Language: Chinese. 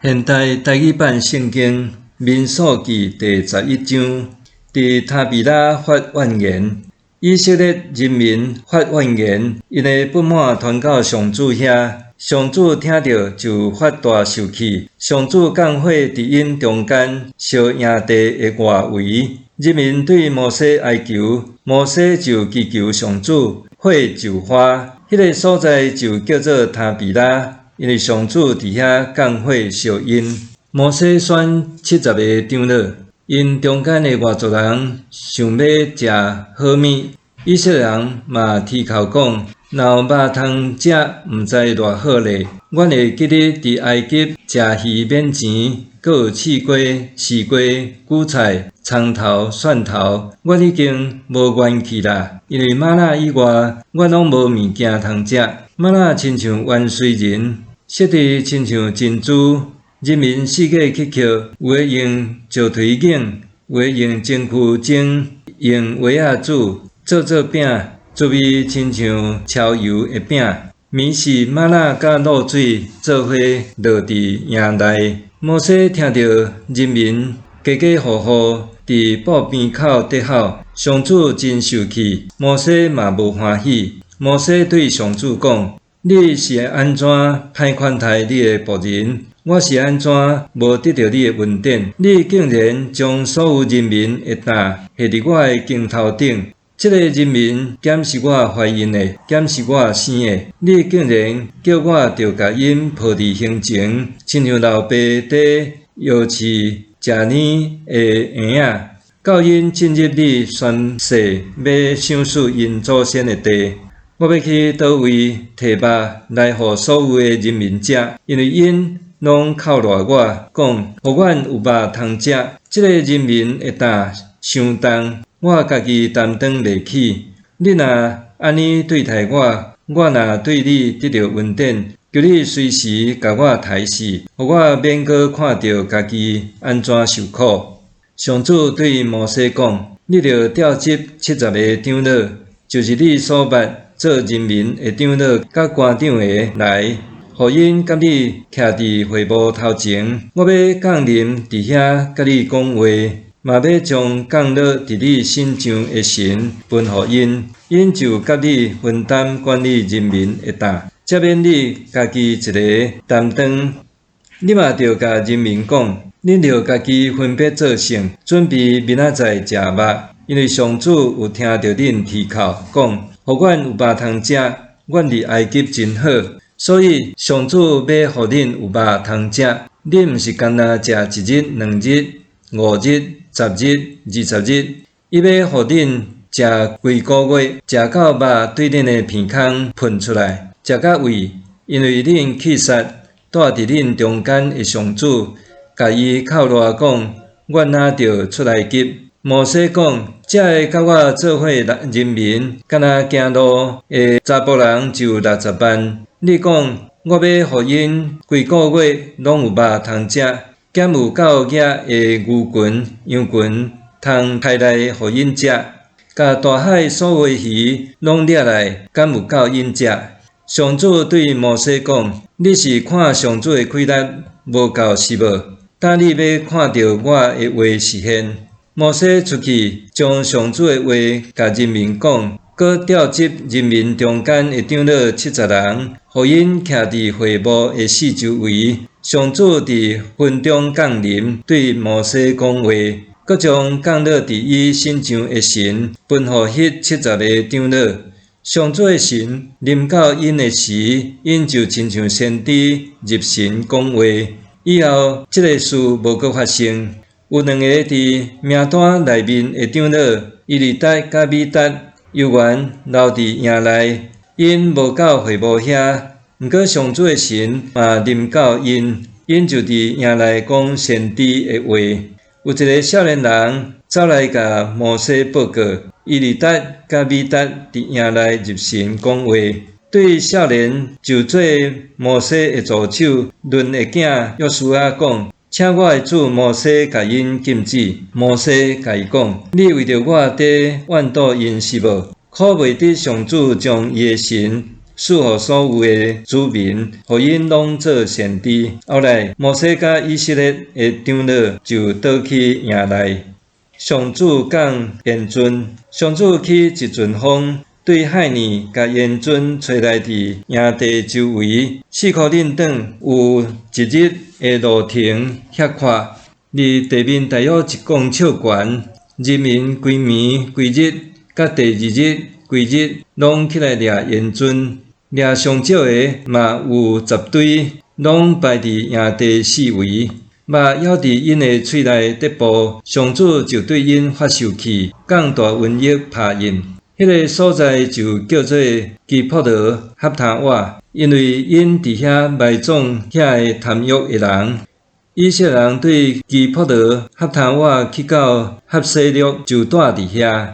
现代台语版圣经民数记第11章，伫他比拉发怨言，以色列人民发怨言，因的不满传到上主遐，上主听到就发大受气，上主降火伫因中间烧营地的外围，人民对摩西哀求，摩西就祈求上主，火就发，迄个所在就叫做他比拉。因为上主伫遐降火烧因，摩西选70个长老，因中间的外族人想要食好物，以色列人嘛啼哭讲，若有肉通食，毋知偌好咧。阮会记得伫埃及食鱼免钱，阁有试过、试过韭菜、葱头、蒜头，阮已经无元气啦。因为玛纳以外，阮拢无物件通食。玛纳亲像元帅人，色地亲像珍珠。人民四界去捡，有的用石锤拣，有的用蒸汽蒸，用鞋仔煮做饼，滋味亲像超油的饼。米是玛纳甲露水做伙落伫营内。摩西听到人民家家户户伫布边口得吼，上主真受气，摩西嘛无欢喜。摩西对上主讲：你是安怎歹款待你的仆人？我是安怎无得到你的恩典？你竟然将所有人民的胆下伫我的肩头顶！这个人民检是我怀孕的，检是我生的。你竟然叫我着甲因抱伫胸前，亲像老爸在摇饲食年的婴仔，到因进入你宣誓要赏赐因祖先的地。我要去倒位摕肉来互所有的人民食，因为因拢靠赖我，讲互阮有肉通食。这个人民的胆伤重，我家己担当袂起。你若安尼对待我，我若对你得到恩典，求你随时甲我抬死，互我免阁看到家己安怎受苦。上主对摩西讲：你着调集70个长老，就是你所捌做人民的长老甲官长的来，互因甲你徛伫会幕头前。我要降临伫遐甲你讲话，嘛要将降落伫你身上的神分互因，因就甲你分担管理人民的担，才免你家己一个担当。你嘛着甲人民讲，恁着家己分别做成，准备明仔载食肉，因为上主有听到恁啼哭，讲，互阮有肉通食，阮伫埃及真好，所以上主要互恁有肉通食。恁毋是干那食1日、2日、5日、10日、20日，伊要互恁食规个月，食到肉对恁的鼻孔喷出来，食到胃，因为恁气煞住伫恁中间的上主，甲伊靠赖讲，阮哪着出来急。摩西讲，这会甲我做伙人民，敢若行路的查甫人就60万。你讲，我要互因规个月拢有肉通食，减有9额的牛群、羊群，通开来互因食，甲大海所有的鱼拢掠来，敢有够因食？上主对摩西讲：你是看上主的气力无够是无？当你要看到我的话实现。摩西出去，将上主的话甲人民讲，搁调集人民中间的长老70人，互因徛伫会幕的四周围。上主伫云中降临，对摩西讲话，搁将降落伫伊身上的神分互迄70个长老。上主的神临到因的时，因就亲像先知入神讲话。以后，这个事无搁发生。有2个伫名单内面的长老，以利达甲米达，犹原留伫营内，因无到会幕遐。毋过上主的神嘛临到因，因就伫营内讲先知的话。有一个少年人走来甲摩西报告，以利达甲米达伫营内入神讲话。对少年就做摩西的助手论的囝约书亚讲。请我的主摩西甲因禁止。摩西甲伊讲：你为着我伫怨妒因是无？可袂得上主将伊的神赐予所有的子民，互因拢做善知。后来，摩西甲以色列的长老就倒去营内。上主讲严尊，上主起一阵风，对海尼甲严尊吹来伫营地周围，4箍恁长有一日的路程遐宽，离地面大约1公尺悬。人民规暝规日，甲第2日规日，拢起来掠严尊，掠上少的嘛有10堆，拢摆伫营地四围。肉咬伫因的喙内底部，上主就对因发受气，降大瘟疫拍印。迄个所在就叫做基普罗哈坦瓦，因为因伫遐埋葬遐个贪欲的人。以色列人对基普罗哈坦瓦去到哈西略就住伫遐。